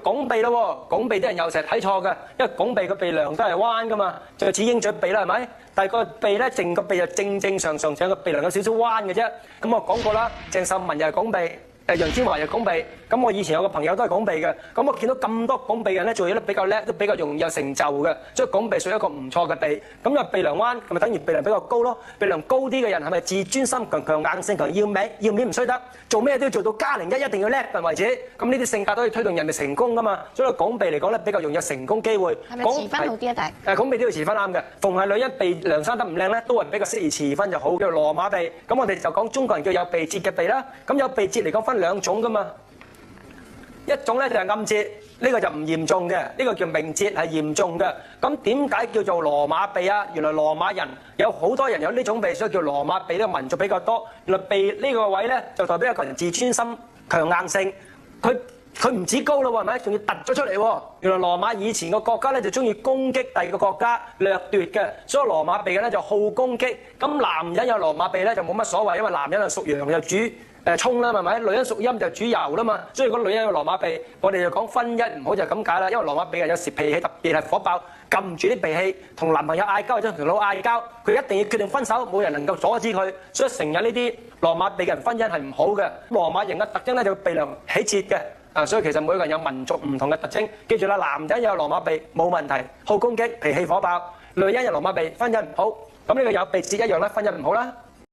拱鼻咯喎，拱鼻啲人又成日睇錯嘅，因為拱鼻個鼻梁都係彎噶嘛，就似鷹嘴鼻啦，係咪？但係個鼻咧，成個鼻就正正常常，成個鼻梁有少少彎嘅啫。咁我講過啦，鄭秀文又係拱鼻。楊千嬅又拱鼻，咁我以前有個朋友都係拱鼻嘅，咁我見到咁多拱鼻嘅人咧，做嘢都比較叻，都比較容易有成就嘅，所以拱鼻屬於一個唔錯嘅鼻。咁又鼻梁彎，咪等於鼻梁比較高咯。鼻梁高啲嘅人係咪自尊心強硬性強，要面唔衰得，做咩都要做到加零一，一定要叻份為止。咁呢啲性格都可以推動人哋成功噶嘛。所以拱鼻嚟講咧，比較容易有成功機會。係咪遲婚好啲啊？但係拱鼻都要遲婚啱嘅。逢係女人鼻梁生得唔靚咧，都係比較適宜遲婚就好，叫羅馬鼻。咁我哋就講中國人叫有鼻節嘅鼻啦。咁有鼻節嚟講分兩種噶嘛。一種咧就係暗節，呢個就唔嚴重嘅，呢個叫明節係嚴重嘅。咁點解叫做羅馬鼻啊？原來羅馬人有好多人有呢種鼻，所以叫羅馬鼻。呢個民族比較多。原來鼻呢個位咧就代表一個人自尊心強硬性，佢唔止高咯喎，係咪？仲要突咗出嚟喎。原來羅馬以前個國家咧就中意攻擊第二個國家掠奪嘅，所以羅馬鼻嘅咧就好攻擊。咁男人有羅馬鼻咧就冇乜所謂，因為男人係屬陽又煮葱啦，係咪？女人屬陰就煮油啦嘛，所以如果女人有羅馬鼻，我哋就講婚姻唔好就係咁解啦。因為羅馬鼻人有時脾氣特別係火爆，撳唔住啲脾氣，同男朋友嗌交或者同老嗌交，佢一定要決定分手，冇人能夠阻止佢，所以成日呢啲羅馬鼻嘅人婚姻係唔好嘅。羅馬人嘅特徵咧就鼻梁起節嘅，所以其實每個人有民族唔同嘅特徵。記住啦，男人有羅馬鼻冇問題，好攻擊，脾氣火爆；女人有羅馬鼻，婚姻唔好。咁呢個有鼻節一樣啦，婚姻唔好啦。